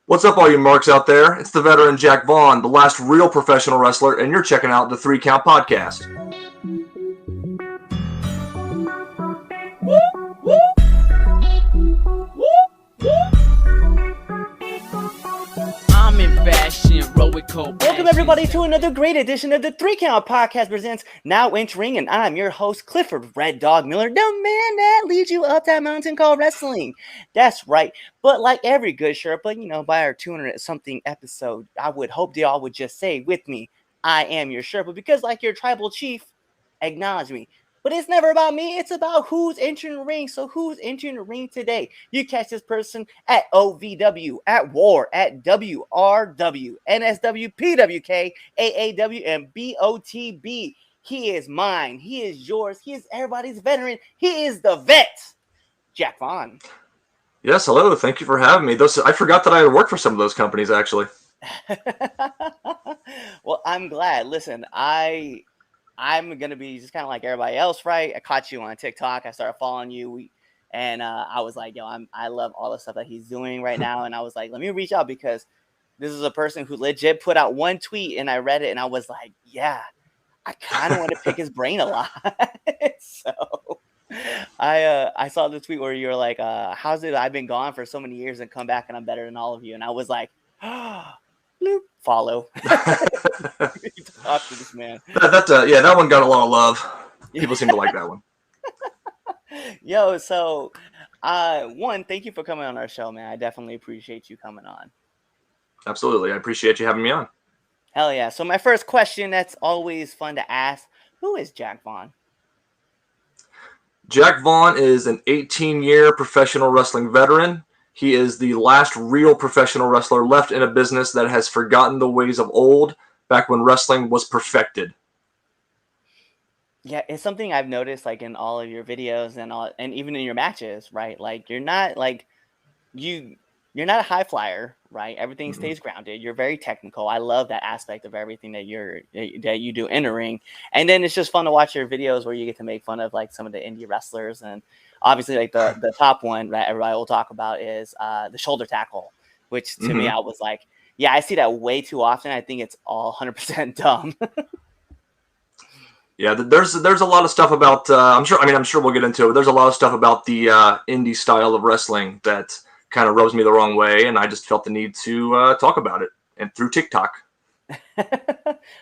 What's up, all you marks out there? It's the veteran Jack Vaughn, the last real professional wrestler, and you're checking out the 3 Count Podcast. I'm in fashion, roll it cold. Welcome everybody to another great edition of the 3 Count Podcast presents Now Entering, and I'm your host, Clifford Red Dog Miller, the man that leads you up that mountain called wrestling. That's right. But like every good Sherpa, by our 200-something episode, I would hope they all would just say with me, I am your Sherpa, because like your tribal chief, acknowledge me. But it's never about me. It's about who's entering the ring. So who's entering the ring today? You catch this person at OVW, at War, at WRW, NSW, PWK, AAW, and BOTB. He is mine. He is yours. He is everybody's veteran. He is the vet, Jack Vaughn. Yes, hello. Thank you for having me. I forgot that I had worked for some of those companies, actually. Well, I'm glad. Listen, I'm going to be just kind of like everybody else, right? I caught you on TikTok. I started following you. And I was like, I love all the stuff that he's doing right now. And I was like, let me reach out because this is a person who legit put out one tweet and I read it and I was like, yeah, I kind of want to pick his brain a lot. So I saw the tweet where you were like, how's it I've been gone for so many years and come back and I'm better than all of you. And I was like, bloop, follow. Talk to this man. That one got a lot of love. People seem to like that one. Yo, so one, thank you for coming on our show, man. I definitely appreciate you coming on. Absolutely. I appreciate you having me on. Hell yeah. So my first question that's always fun to ask, who is Jack Vaughn? Jack Vaughn is an 18-year professional wrestling veteran. He is the last real professional wrestler left in a business that has forgotten the ways of old, back when wrestling was perfected. Yeah, it's something I've noticed, like in all of your videos and even in your matches, right? Like you're not a high flyer, right? Everything stays grounded. You're very technical. I love that aspect of everything that you do in the ring. And then it's just fun to watch your videos where you get to make fun of like some of the indie wrestlers. And obviously, like the top one that everybody will talk about is the shoulder tackle, which to me, I was like, yeah, I see that way too often. I think it's all 100% dumb. Yeah, there's a lot of stuff about. I'm sure we'll get into it. But there's a lot of stuff about the indie style of wrestling that kind of rubs me the wrong way, and I just felt the need to talk about it, and through TikTok.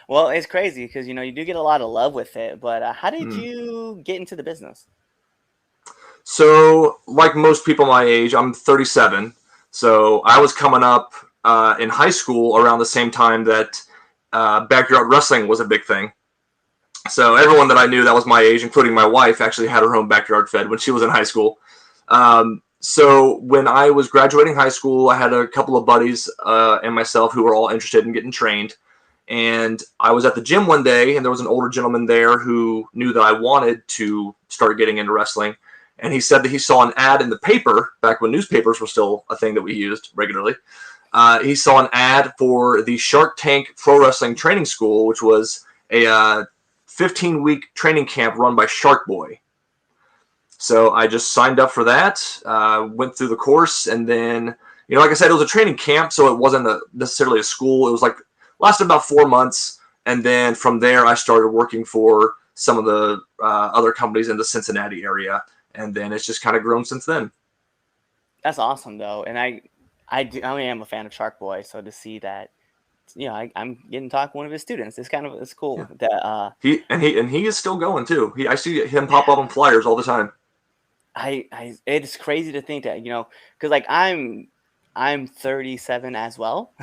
Well, it's crazy because you do get a lot of love with it. But how did you get into the business? So, like most people my age, I'm 37. So I was coming up in high school around the same time that backyard wrestling was a big thing. So everyone that I knew that was my age, including my wife, actually had her own backyard fed when she was in high school. So when I was graduating high school, I had a couple of buddies and myself who were all interested in getting trained. And I was at the gym one day, and there was an older gentleman there who knew that I wanted to start getting into wrestling. And he said that he saw an ad in the paper, back when newspapers were still a thing that we used regularly. He saw an ad for the Shark Tank Pro Wrestling Training School, which was a 15-week training camp run by Shark Boy. So I just signed up for that, went through the course, and then, like I said, it was a training camp, so it wasn't necessarily a school. It was lasted about 4 months, and then from there I started working for some of the other companies in the Cincinnati area, and then it's just kind of grown since then. That's awesome, though, and I am a fan of Shark Boy, so to see that, I'm getting to talk to one of his students. It's cool. Yeah. That he is still going too. I see him pop up on flyers all the time. It's crazy to think that, because like I'm 37 as well,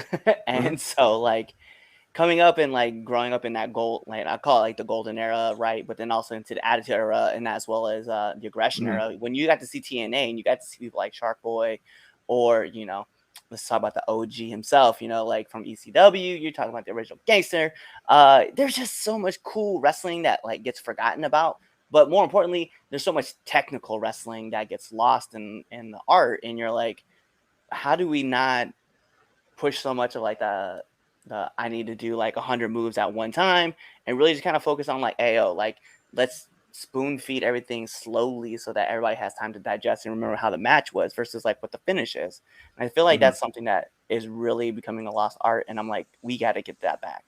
and so like coming up and like growing up in that gold, like I call it like the golden era, right? But then also into the attitude era, and as well as the aggression era. When you got to see TNA and you got to see people like Shark Boy, or let's talk about the OG himself, like from ECW, you're talking about the original gangster. There's just so much cool wrestling that like gets forgotten about. But more importantly, there's so much technical wrestling that gets lost in the art. And you're like, how do we not push so much of like the I need to do like 100 moves at one time and really just kind of focus on like, AO, like let's spoon feed everything slowly so that everybody has time to digest and remember how the match was versus like what the finish is. And I feel like that's something that is really becoming a lost art, and I'm like, we got to get that back.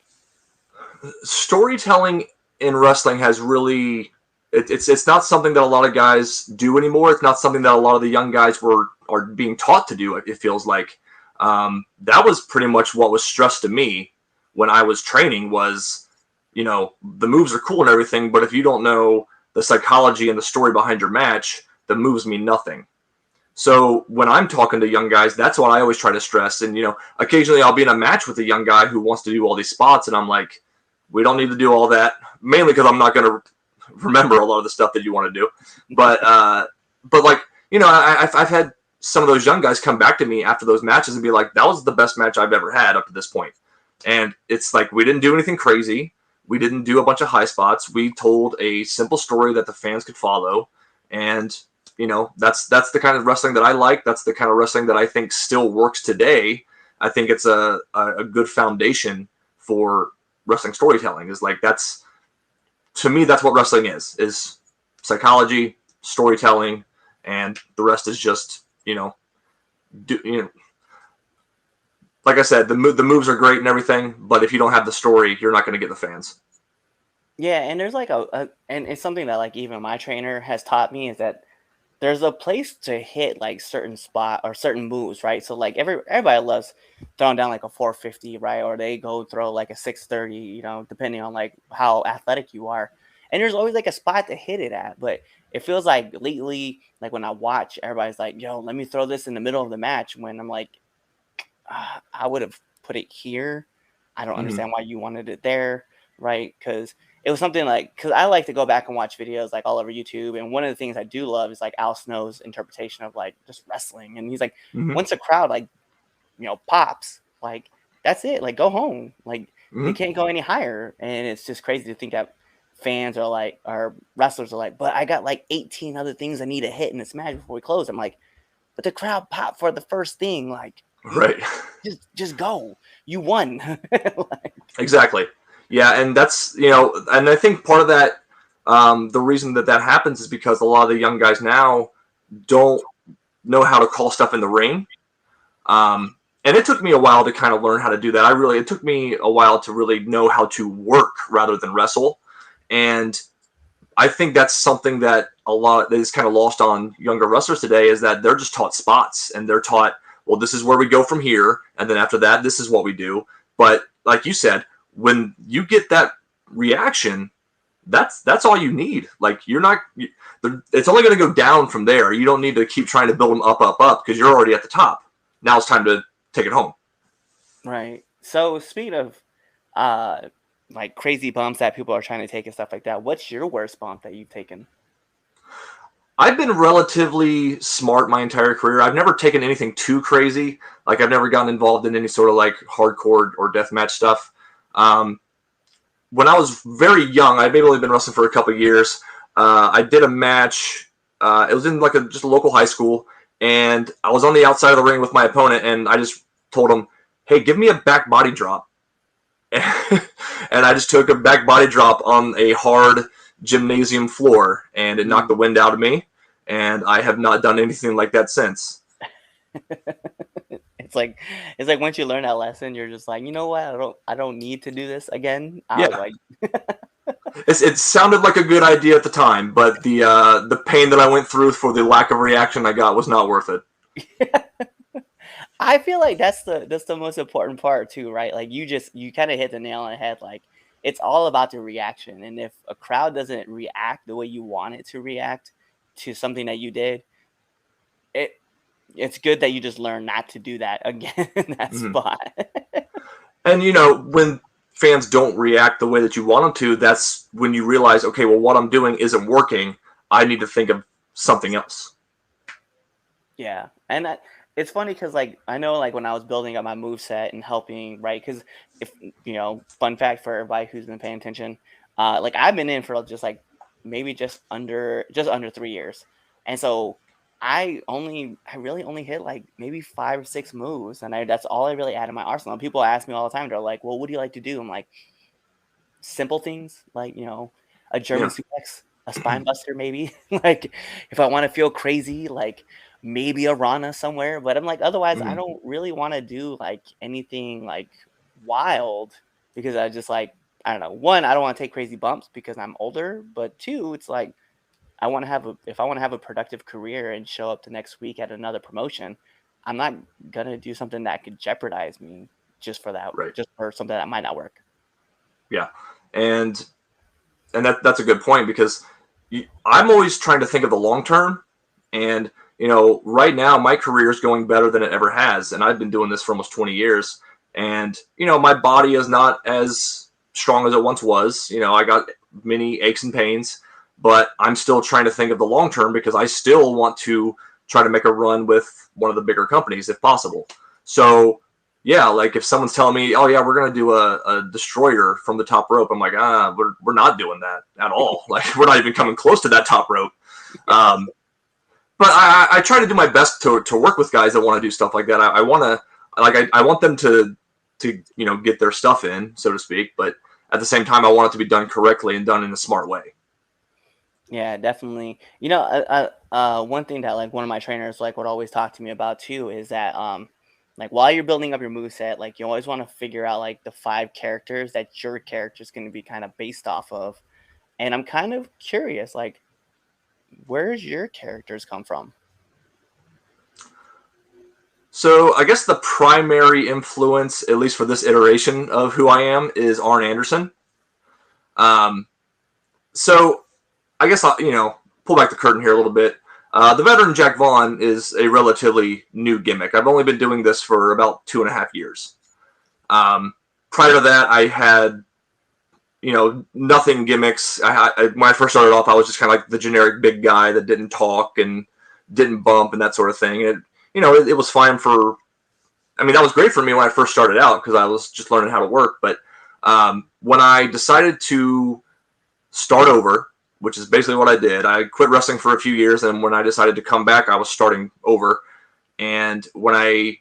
Storytelling in wrestling has really it's not something that a lot of guys do anymore. It's not something that a lot of the young guys are being taught to do. It feels like that was pretty much what was stressed to me when I was training. Was the moves are cool and everything, but if you don't know the psychology and the story behind your match, the moves mean nothing. So when I'm talking to young guys, that's what I always try to stress. And occasionally I'll be in a match with a young guy who wants to do all these spots, and I'm like, we don't need to do all that. Mainly because I'm not going to remember a lot of the stuff that you want to do. But like I've had some of those young guys come back to me after those matches and be like, that was the best match I've ever had up to this point. And it's like, we didn't do anything crazy. We didn't do a bunch of high spots. We told a simple story that the fans could follow, and that's the kind of wrestling that I like. That's the kind of wrestling that I think still works today. I think it's a good foundation for wrestling storytelling. Is like, to me, that's what wrestling is psychology, storytelling, and the rest is just like I said, the moves are great and everything, but if you don't have the story, you're not going to get the fans. Yeah, and there's like and it's something that like even my trainer has taught me, is that there's a place to hit like certain spot or certain moves, right? So like everybody loves throwing down like a 450, right? Or they go throw like a 630, depending on like how athletic you are. And there's always like a spot to hit it at. But it feels like lately, like when I watch, everybody's like, yo, let me throw this in the middle of the match, when I'm like, I would have put it here. I don't understand why you wanted it there, right? Because it was something like, because I like to go back and watch videos like all over YouTube, and one of the things I do love is like Al Snow's interpretation of like just wrestling, and he's like, once a crowd like pops, like that's it, like go home, like they can't go any higher, and it's just crazy to think that fans are like, or wrestlers are like, but I got like 18 other things I need to hit in this match before we close. I'm like, but the crowd popped for the first thing, like. Right. Just go. You won. Like, exactly. Yeah, and that's and I think part of that, the reason that happens is because a lot of the young guys now don't know how to call stuff in the ring. And it took me a while to kind of learn how to do that. It took me a while to really know how to work rather than wrestle. And I think that's something that that is kind of lost on younger wrestlers today, is that they're just taught spots, and they're taught, well, this is where we go from here, and then after that, this is what we do. But like you said, when you get that reaction, that's all you need. Like, it's only going to go down from there. You don't need to keep trying to build them up, because you're already at the top. Now it's time to take it home. Right. So speaking of like crazy bumps that people are trying to take and stuff like that, what's your worst bump that you've taken? I've been relatively smart my entire career. I've never taken anything too crazy. Like, I've never gotten involved in any sort of like hardcore or deathmatch stuff. When I was very young, I'd maybe only been wrestling for a couple of years. I did a match. It was in like just a local high school, and I was on the outside of the ring with my opponent, and I just told him, "Hey, give me a back body drop." And I just took a back body drop on a hard gymnasium floor, and it knocked the wind out of me, and I have not done anything like that since. It's like once you learn that lesson, you're just like, you know what, I don't need to do this again. Yeah. It sounded like a good idea at the time, but the pain that I went through for the lack of reaction I got was not worth it. I feel like that's the most important part too, right? Like you kind of hit the nail on the head. Like, it's all about the reaction, and if a crowd doesn't react the way you want it to react to something that you did, it's good that you just learn not to do that again in that spot. And when fans don't react the way that you want them to, that's when you realize, okay, well, what I'm doing isn't working. I need to think of something else. Yeah, and it's funny because like I know like when I was building up my move set and helping, right? Because if fun fact for everybody who's been paying attention, like I've been in for just like maybe just under 3 years, and so I really only hit like maybe 5 or 6 moves, and that's all I really add in my arsenal. And people ask me all the time, they're like, "Well, what do you like to do?" I'm like, simple things like a German suplex, a spine buster, maybe. Like if I want to feel crazy, like maybe a Rana somewhere, but I'm like, otherwise, I Mhm. don't really want to do like anything like wild because I just like, I don't know. One, I don't want to take crazy bumps because I'm older, but two, it's like I want to have a if I want to have a productive career and show up the next week at another promotion, I'm not gonna do something that could jeopardize me Right. just for something that might not work. Yeah. And that's a good point because I'm always trying to think of the long term. And right now my career is going better than it ever has, and I've been doing this for almost 20 years. And my body is not as strong as it once was. I got many aches and pains, but I'm still trying to think of the long term because I still want to try to make a run with one of the bigger companies if possible. So yeah, like if someone's telling me, oh yeah, we're gonna do a destroyer from the top rope, I'm like, we're not doing that at all. Like we're not even coming close to that top rope. Um, but I try to do my best to work with guys that want to do stuff like that. I want to I want them to get their stuff in, so to speak. But at the same time, I want it to be done correctly and done in a smart way. Yeah, definitely. One thing that like one of my trainers like would always talk to me about too is that like while you're building up your moveset, like you always want to figure out like the five characters that your character is going to be kind of based off of. And I'm kind of curious, like, where's your characters come from? So I guess the primary influence, at least for this iteration of who I am, is Arn Anderson. Um, so I guess I'll pull back the curtain here a little bit. The veteran Jack Vaughn is a relatively new gimmick. I've only been doing this for about 2.5 years. Prior to that, I had nothing gimmicks. When I first started off, I was just kind of like the generic big guy that didn't talk and didn't bump and that sort of thing. And it was fine for. I mean, that was great for me when I first started out because I was just learning how to work. But when I decided to start over, which is basically what I did. I quit wrestling for a few years, and when I decided to come back, I was starting over. And when I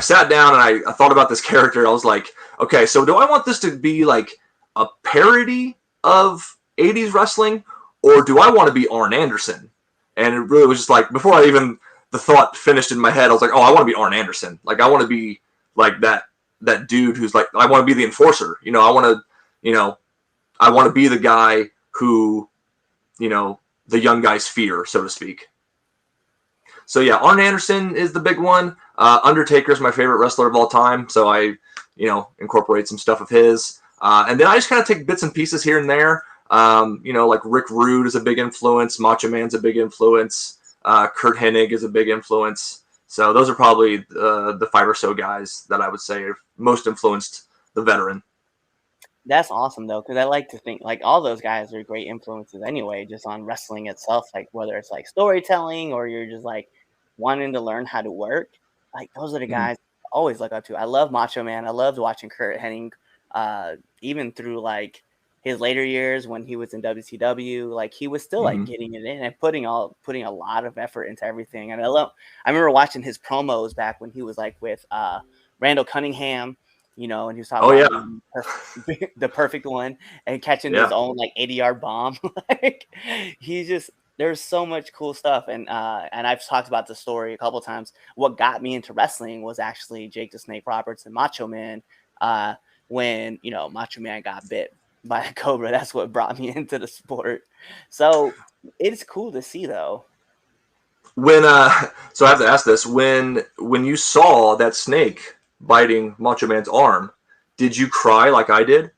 sat down and I thought about this character, I was like, okay, so do I want this to be like a parody of 80s wrestling, or do I want to be Arn Anderson? And it really was just like, before the thought finished in my head, I was like, oh, I want to be Arn Anderson. Like, I want to be like that dude who's like, I want to be the enforcer. I want to be the guy who, the young guys fear, so to speak. So yeah, Arn Anderson is the big one. Undertaker is my favorite wrestler of all time, so I, incorporate some stuff of his. And then I just kind of take bits and pieces here and there. Like Rick Rude is a big influence. Macho Man's a big influence. Kurt Hennig is a big influence. So those are probably the five or so guys that I would say have most influenced the veteran. That's awesome though, because I like to think like all those guys are great influences anyway, just on wrestling itself. Like whether it's like storytelling or you're just like wanting to learn how to work, like those are the Mhm. guys I always look up to. I love Macho Man. I loved watching Kurt Hennig, even through like his later years when he was in WCW. Like he was still like Mhm. getting it in and putting a lot of effort into everything. And I remember watching his promos back when he was like with Randall Cunningham, and he was talking Oh about yeah, being the perfect one and catching his yeah. own like 80-yard bomb. Like he's just there's so much cool stuff, and I've talked about the story a couple times. What got me into wrestling was actually Jake the Snake Roberts and Macho Man. When Macho Man got bit by a cobra, that's what brought me into the sport. So it's cool to see though. When so I have to ask this: when you saw that snake biting Macho Man's arm, did you cry like I did?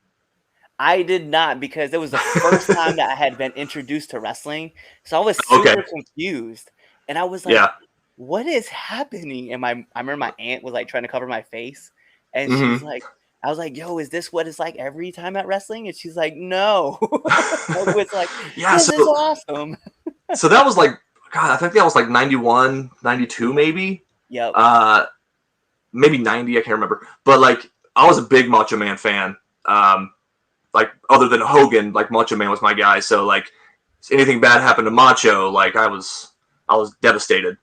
I did not because it was the first time that I had been introduced to wrestling. So I was Okay, super confused. And I was like, yeah. what is happening? And I remember my aunt was like trying to cover my face. And she's Hmm. like, I was like, yo, is this what it's like every time at wrestling? And she's like, no. I was like, Yeah. this is So awesome. that was like, God, I think that was like 91, 92, maybe. Yep. Uh, maybe 90. I can't remember. But like, I was a big Macho Man fan. Like other than Hogan, like Macho Man was my guy. So like, anything bad happened to Macho, like I was devastated.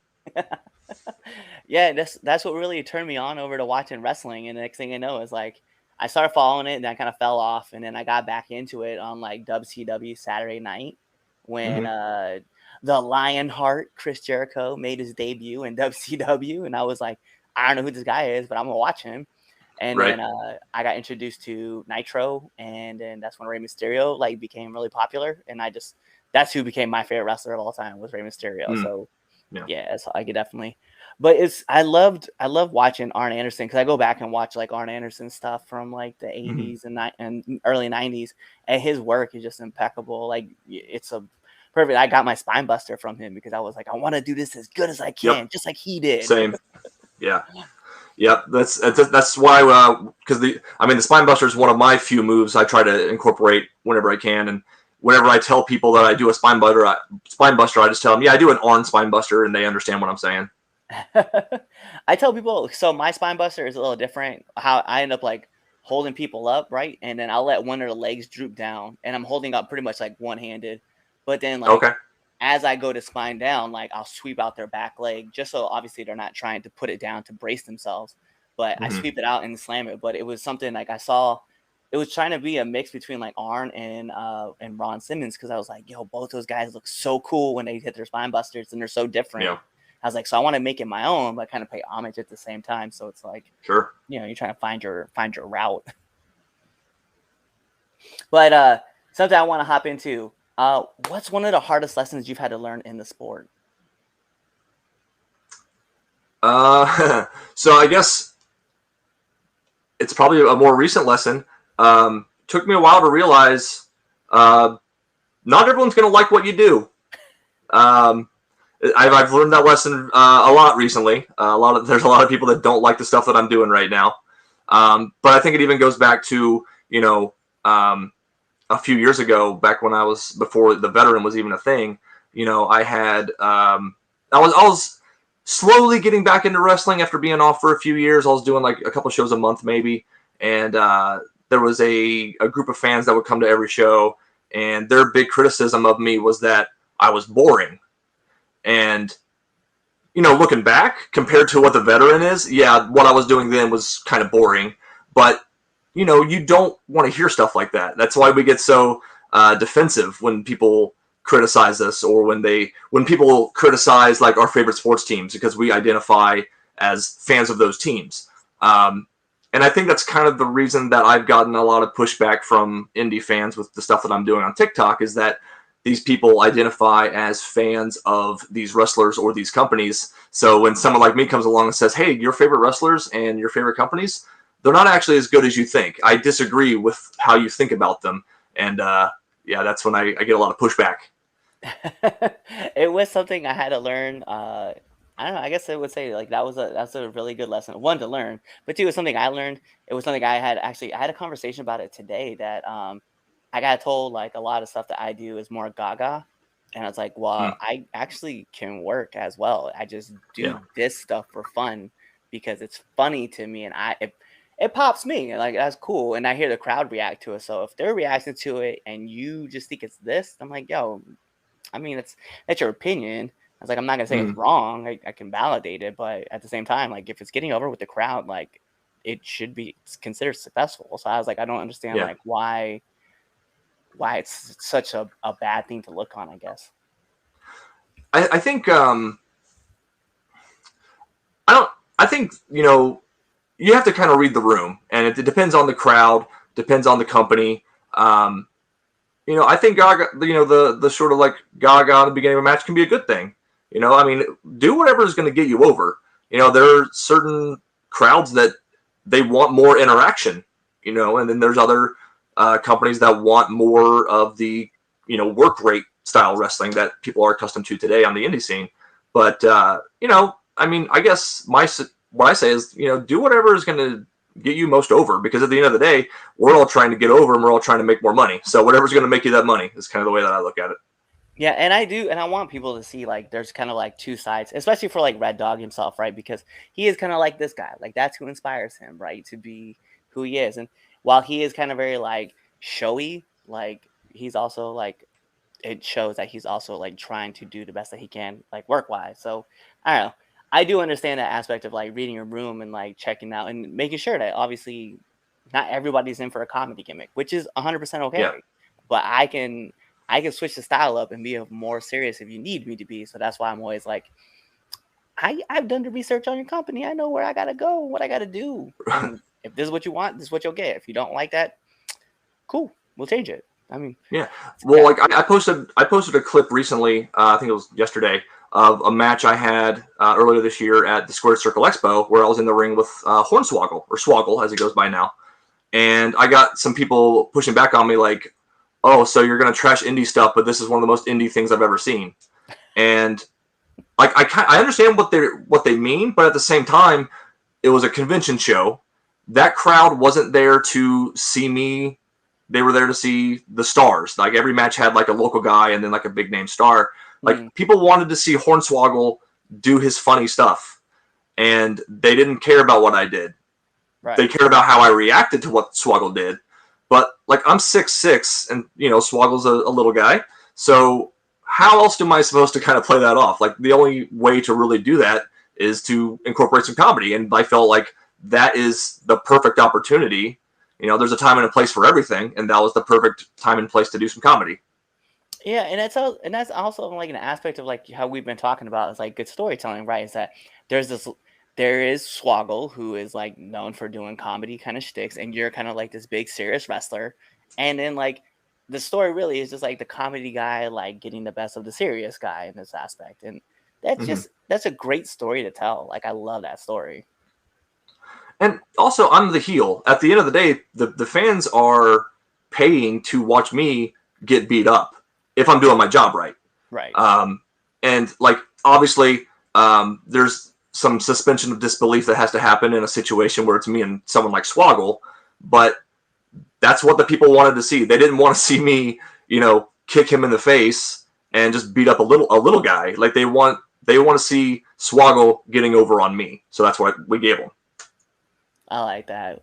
Yeah, that's what really turned me on over to watching wrestling. And the next thing I know is like I started following it and I kind of fell off, and then I got back into it on like WCW Saturday night when Hmm. the Lionheart, Chris Jericho, made his debut in WCW, and I was like, I don't know who this guy is, but I'm gonna watch him. And Right. then I got introduced to Nitro, and then that's when Rey Mysterio like became really popular, and that's who became my favorite wrestler of all time was Rey Mysterio. So Yeah. yeah, so I could definitely. But I loved watching Arn Anderson because I go back and watch like Arn Anderson stuff from like the Mhm. 80s and early 90s, and his work is just impeccable. Like it's a perfect. I got my spine buster from him because I was like, I want to do this as good as I Yep. can, just like he did. Same. Yeah. Yep. That's why because the spine buster is one of my few moves I try to incorporate whenever I can, and whenever I tell people that I do a spine buster, I just tell them, yeah, I do an Arn spine buster, and they understand what I'm saying. I tell people, so my spine buster is a little different. How I end up like holding people up, right? And then I'll let one of the legs droop down, and I'm holding up pretty much like one handed. But then like Okay. as I go to spine down, like I'll sweep out their back leg, just so obviously they're not trying to put it down to brace themselves. But I Hmm. sweep it out and slam it. But it was something like I saw. It was trying to be a mix between like Arn and Ron Simmons because I was like, yo, both those guys look so cool when they hit their spine busters and they're so different. Yeah. I was like, so I want to make it my own, but kind of pay homage at the same time. So it's like, Sure. you're trying to find your route. But something I want to hop into. What's one of the hardest lessons you've had to learn in the sport? So I guess it's probably a more recent lesson. Took me a while to realize not everyone's going to like what you do. Um, I've learned that lesson a lot recently. There's a lot of people that don't like the stuff that I'm doing right now. But I think it even goes back to a few years ago, back when before the veteran was even a thing. I had I was slowly getting back into wrestling after being off for a few years. I was doing like a couple shows a month maybe, and there was a group of fans that would come to every show, and their big criticism of me was that I was boring. And looking back compared to what the veteran is, yeah, what I was doing then was kind of boring. But you don't want to hear stuff like that. That's why we get so defensive when people criticize us, or when people criticize like our favorite sports teams, because we identify as fans of those teams. And I think that's kind of the reason that I've gotten a lot of pushback from indie fans with the stuff that I'm doing on TikTok, is that these people identify as fans of these wrestlers or these companies. So when someone like me comes along and says, hey, your favorite wrestlers and your favorite companies, they're not actually as good as you think. I disagree with how you think about them. And yeah, that's when I get a lot of pushback. It was something I had to learn. I don't know. I guess I would say like that's a really good lesson. One, to learn, but two, it was something I learned. It was something I had a conversation about it today that I got told like a lot of stuff that I do is more gaga, and I was like, Hmm. well, I actually can work as well. I just Yeah. do this stuff for fun because it's funny to me, and it pops me like that's cool, and I hear the crowd react to it. So if they're reacting to it and you just think it's this, I'm like, yo, I mean, that's your opinion. I was like, I'm not gonna say Hmm. it's wrong. I can validate it, but at the same time, like if it's getting over with the crowd, like it should be considered successful. So I was like, I don't understand Yeah. like why it's such a bad thing to look on, I guess. I think I don't. I think you have to kind of read the room, and it depends on the crowd, depends on the company. Um, I think Gaga, the sort of like Gaga at the beginning of a match can be a good thing. I mean, do whatever is going to get you over. There are certain crowds that they want more interaction. And then there's other companies that want more of the work rate style wrestling that people are accustomed to today on the indie scene. But I mean, I guess what I say is do whatever is going to get you most over, because at the end of the day, we're all trying to get over and we're all trying to make more money. So whatever's going to make you that money is kind of the way that I look at it. Yeah, and I do, and I want people to see like there's kind of like two sides, especially for like Red Dog himself, right? Because he is kind of like this guy, like that's who inspires him, right, to be who he is. And while he is kind of very like showy, like he's also like it shows that he's also like trying to do the best that he can, like work wise. So I don't know. I do understand that aspect of like reading a room and like checking out and making sure that obviously not everybody's in for a comedy gimmick, which is 100% Yeah. okay. But I can I can switch the style up and be more serious if you need me to be. So that's why I'm always like, I've done the research on your company. I know where I gotta go, what I gotta do, and if this is what you want, this is what you'll get. If you don't like that, cool, we'll change it. I mean, Yeah. Well, like I posted a clip recently. I think it was yesterday of a match I had earlier this year at the Squared Circle Expo, where I was in the ring with Hornswoggle, or Swoggle as he goes by now, and I got some people pushing back on me like, "Oh, so you're gonna trash indie stuff, but this is one of the most indie things I've ever seen," and like I understand what they mean, but at the same time, it was a convention show. That crowd wasn't there to see me. They were there to see the stars. Like every match had like a local guy and then like a big name star. Like people wanted to see Hornswoggle do his funny stuff, and they didn't care about what I did. right. They cared about how I reacted to what Swoggle did. But like I'm 6'6", and Swoggle's a little guy. So how else am I supposed to kind of play that off? Like the only way to really do that is to incorporate some comedy, and I felt like that is the perfect opportunity. There's a time and a place for everything, and that was the perfect time and place to do some comedy. Yeah, and that's also like an aspect of like how we've been talking about is like good storytelling, right? Is that there is Swoggle, who is like known for doing comedy kind of shticks, and you're kind of like this big serious wrestler, and then like the story really is just like the comedy guy like getting the best of the serious guy in this aspect, and that's a great story to tell. Like I love that story. And also, I'm the heel. At the end of the day, the fans are paying to watch me get beat up if I'm doing my job right. Right. And like obviously, there's some suspension of disbelief that has to happen in a situation where it's me and someone like Swoggle, but that's what the people wanted to see. They didn't want to see me, kick him in the face and just beat up a little guy. Like they want to see Swoggle getting over on me. So that's what we gave them. I like that.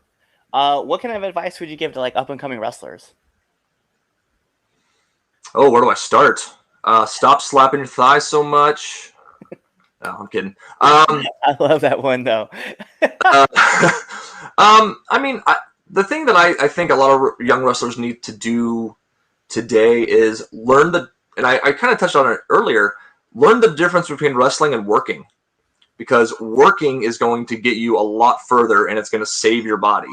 What kind of advice would you give to like up and coming wrestlers? Oh, where do I start? Stop slapping your thighs so much. No, I'm kidding. I love that one though. I mean, the thing that I think a lot of young wrestlers need to do today is learn and I kind of touched on it earlier, learn the difference between wrestling and working. Because working is going to get you a lot further, and it's going to save your body.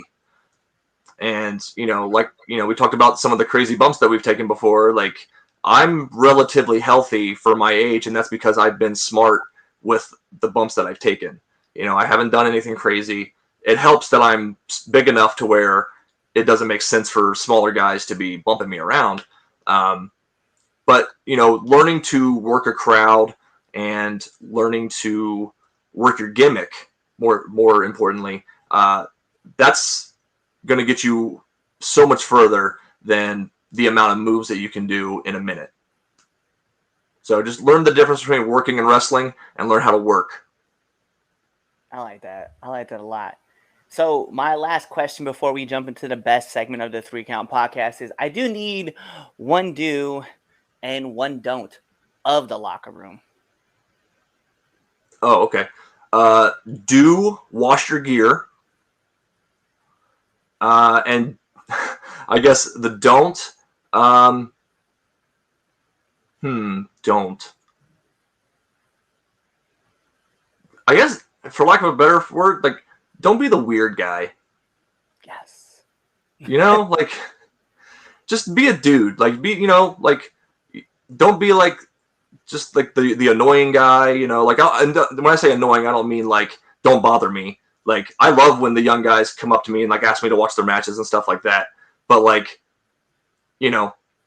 And, we talked about some of the crazy bumps that we've taken before. Like, I'm relatively healthy for my age, and that's because I've been smart with the bumps that I've taken. I haven't done anything crazy. It helps that I'm big enough to where it doesn't make sense for smaller guys to be bumping me around. But, learning to work a crowd and learning to work your gimmick, more importantly, that's going to get you so much further than the amount of moves that you can do in a minute. So just learn the difference between working and wrestling, and learn how to work. I like that. I like that a lot. So my last question before we jump into the best segment of the 3 Count podcast is I do need one do and one don't of the locker room. Oh, okay. Do wash your gear. And I guess the don't. Don't. I guess, for lack of a better word, like, don't be the weird guy. Yes. Like, just be a dude. Like, like, don't be like, just like the annoying guy, like, and when I say annoying, I don't mean like, don't bother me. Like, I love when the young guys come up to me and like ask me to watch their matches and stuff like that. But like,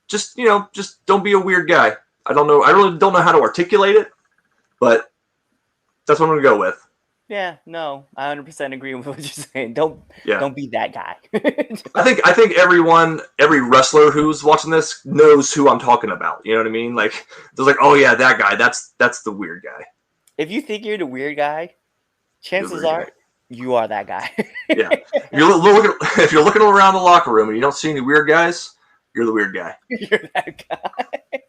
just don't be a weird guy. I don't know. I really don't know how to articulate it, but that's what I'm going to go with. Yeah, no, I 100% agree with what you're saying. Don't be that guy. I think every wrestler who's watching this knows who I'm talking about. You know what I mean? Like, they're like, oh yeah, that guy. That's the weird guy. If you think you're the weird guy, chances are you are that guy. Yeah. If you're looking around the locker room and you don't see any weird guys, you're the weird guy. You're that guy.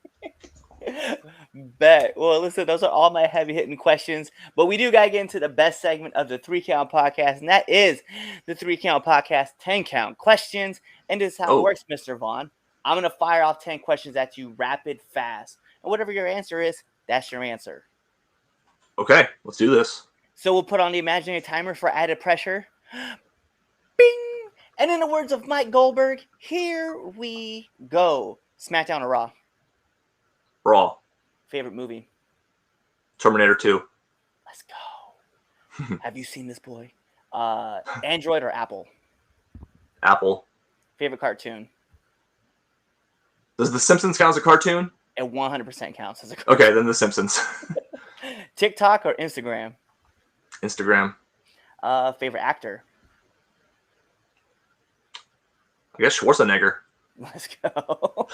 Bet. Well, listen, those are all my heavy hitting questions, but we do got to get into the best segment of the 3 Count podcast, and that is the 3 Count podcast 10 count questions. And this is how it works, Mr. Vaughn. I'm going to fire off 10 questions at you rapid fast. And whatever your answer is, that's your answer. Okay, let's do this. So we'll put on the imaginary timer for added pressure. Bing! And in the words of Mike Goldberg, here we go. SmackDown or Raw? Raw. Favorite movie? Terminator 2. Let's go. Have you seen this boy? Android or Apple? Apple. Favorite cartoon? Does The Simpsons count as a cartoon? It 100% counts as a cartoon. Okay, then The Simpsons. TikTok or Instagram? Instagram. Favorite actor? I guess Schwarzenegger. Let's go.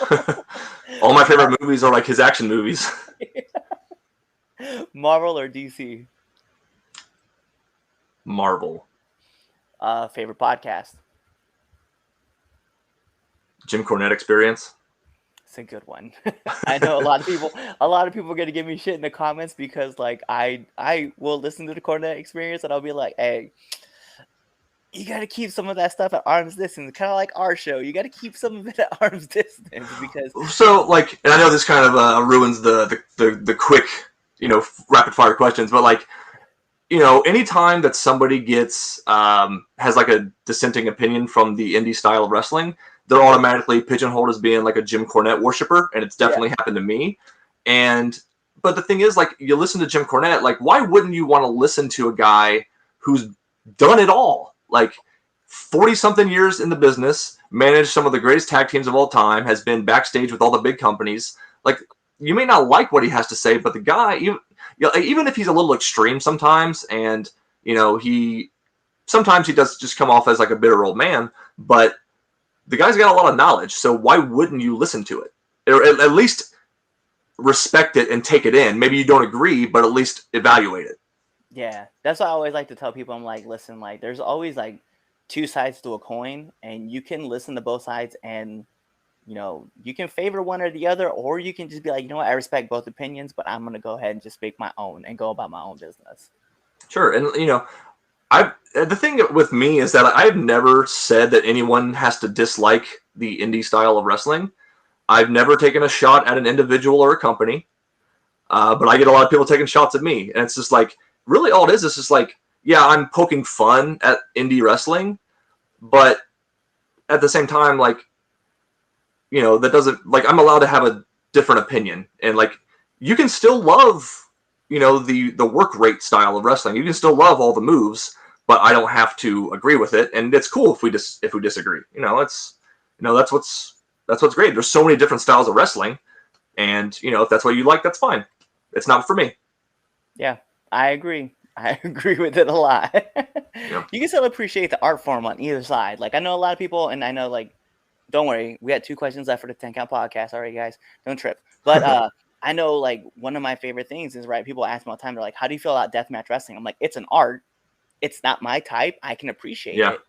All my favorite movies are like his action movies. Marvel or DC? Marvel. Favorite podcast? Jim Cornette Experience. It's a good one. I know a lot of people are gonna give me shit in the comments because like I will listen to the Cornette Experience and I'll be like, hey, you gotta keep some of that stuff at arm's distance, kind of like our show. You gotta keep some of it at arm's distance because so like, and I know this kind of ruins the quick, rapid fire questions, but like, anytime that somebody gets has like a dissenting opinion from the indie style of wrestling, they're automatically pigeonholed as being like a Jim Cornette worshiper, and it's definitely happened to me. But the thing is, like, you listen to Jim Cornette, like, why wouldn't you want to listen to a guy who's done it all? Like, 40-something years in the business, managed some of the greatest tag teams of all time, has been backstage with all the big companies. Like, you may not like what he has to say, but the guy, even if he's a little extreme sometimes, and, sometimes he does just come off as like a bitter old man, but the guy's got a lot of knowledge, so why wouldn't you listen to it? Or at least respect it and take it in. Maybe you don't agree, but at least evaluate it. Yeah, that's what I always like to tell people. I'm like, listen, like, there's always like two sides to a coin, and you can listen to both sides, and you can favor one or the other, or you can just be like, you know what, I respect both opinions, but I'm gonna go ahead and just make my own and go about my own business. Sure, and the thing with me is that I've never said that anyone has to dislike the indie style of wrestling. I've never taken a shot at an individual or a company, but I get a lot of people taking shots at me, and it's just like, really all it is just like, yeah, I'm poking fun at indie wrestling, but at the same time, like, that doesn't, like, I'm allowed to have a different opinion, and like, you can still love, the work rate style of wrestling. You can still love all the moves, but I don't have to agree with it, and it's cool if we disagree. That's what's great. There's so many different styles of wrestling, and if that's what you like, that's fine. It's not for me. Yeah, I agree. I agree with it a lot. Yeah. You can still appreciate the art form on either side. Like, I know a lot of people, and I know, like, don't worry, we had 2 questions left for the 10 count podcast. All right, guys, don't trip. But I know, like, one of my favorite things is, right, people ask me all the time, they're like, how do you feel about deathmatch wrestling? I'm like, it's an art. It's not my type. I can appreciate it,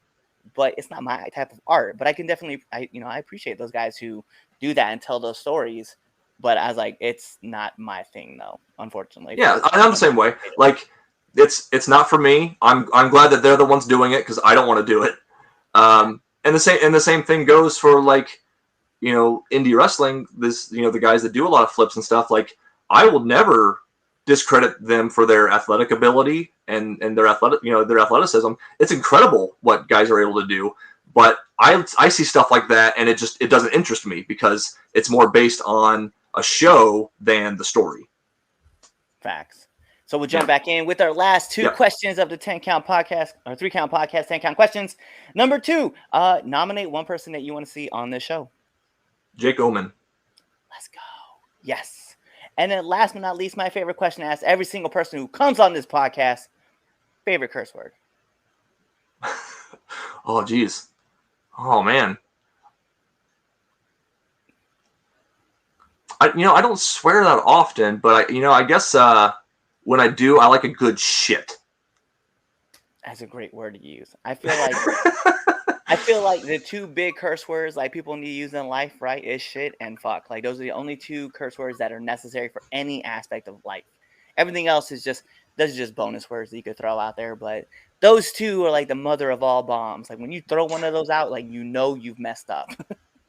but it's not my type of art. But I can definitely, I appreciate those guys who do that and tell those stories. But I was like, it's not my thing, though, unfortunately. Yeah, I'm the same way. Like, it's not for me. I'm glad that they're the ones doing it because I don't want to do it. And the same thing goes for, like, indie wrestling. This, the guys that do a lot of flips and stuff. Like, I will never discredit them for their athletic ability and their athleticism. It's incredible what guys are able to do. But I see stuff like that, and it doesn't interest me because it's more based on a show than the story. Facts. So we'll jump back in with our last 2 questions of the 10 count podcast, or 3 count podcast, 10 count questions. Number 2, nominate one person that you want to see on this show. Jake Oman. Let's go. Yes. And then last but not least, my favorite question to ask every single person who comes on this podcast, favorite curse word. Oh, geez. Oh, man. I don't swear that often, but I guess when I do, I like a good shit. That's a great word to use. I feel like the 2 big curse words like people need to use in life, right, is shit and fuck. Like, those are the only 2 curse words that are necessary for any aspect of life. Everything else is just bonus words that you could throw out there, but those 2 are like the mother of all bombs. Like, when you throw one of those out, like, you've messed up.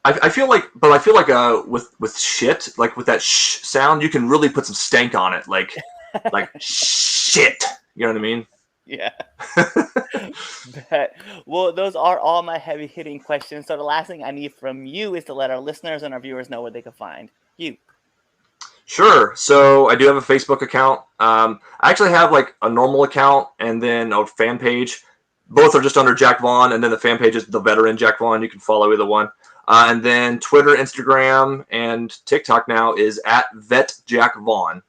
I feel like, with shit, like with that sh sound, you can really put some stank on it, like shit. You know what I mean? Yeah. Well, those are all my heavy hitting questions. So the last thing I need from you is to let our listeners and our viewers know where they can find you. Sure. So I do have a Facebook account. I actually have like a normal account and then a fan page. Both are just under Jack Vaughn, and then the fan page is the veteran Jack Vaughn. You can follow either one. And then Twitter, Instagram, and TikTok now is at Vet Jack Vaughn.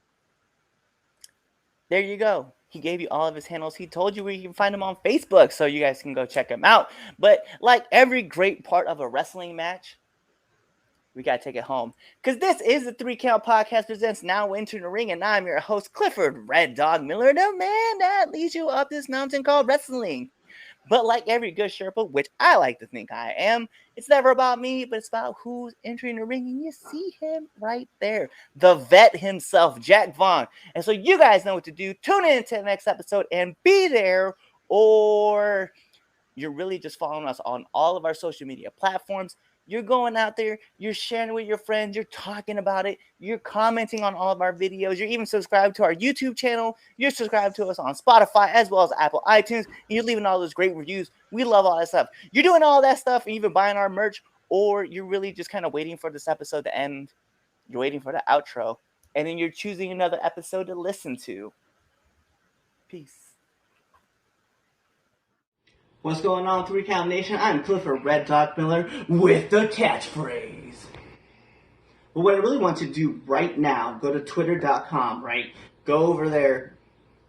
There you go. He gave you all of his handles. He told you where you can find him on Facebook, so you guys can go check him out. But like every great part of a wrestling match, we got to take it home. Because this is the 3 Count Podcast presents Now Entering the Ring, and I'm your host, Clifford Red Dog Miller, the man that leads you up this mountain called wrestling. But like every good Sherpa, which I like to think I am, it's never about me, but it's about who's entering the ring. And you see him right there, the vet himself, Jack Vaughn. And so you guys know what to do. Tune in to the next episode and be there, or you're really just following us on all of our social media platforms. You're going out there, you're sharing it with your friends, you're talking about it, you're commenting on all of our videos, you're even subscribed to our YouTube channel, you're subscribed to us on Spotify as well as Apple iTunes, and you're leaving all those great reviews. We love all that stuff. You're doing all that stuff and even buying our merch, or you're really just kind of waiting for this episode to end. You're waiting for the outro, and then you're choosing another episode to listen to. Peace. What's going on, 3 Count Nation? I'm Clifford Red Dog Miller with the catchphrase. But what I really want you to do right now, go to twitter.com, right? Go over there,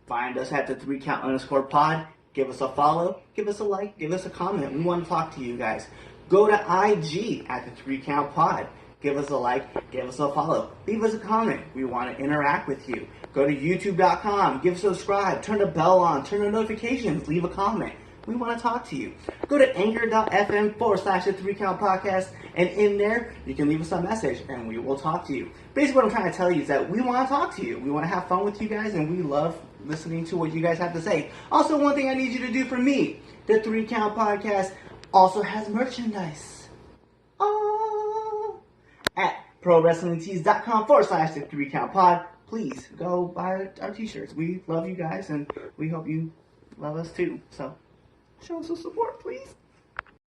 find us at the 3count_pod, give us a follow, give us a like, give us a comment. We want to talk to you guys. Go to IG at the 3 Count Pod. Give us a like, give us a follow, leave us a comment. We want to interact with you. Go to youtube.com, give subscribe, turn the bell on, turn the notifications, leave a comment. We want to talk to you. Go to anchor.fm/the 3 Count Podcast, and in there, you can leave us a message, and we will talk to you. Basically, what I'm trying to tell you is that we want to talk to you. We want to have fun with you guys, and we love listening to what you guys have to say. Also, one thing I need you to do for me, the 3 Count Podcast also has merchandise. Oh! At prowrestlingtees.com/the 3 Count Pod. Please go buy our t-shirts. We love you guys, and we hope you love us too. So show us some support, please.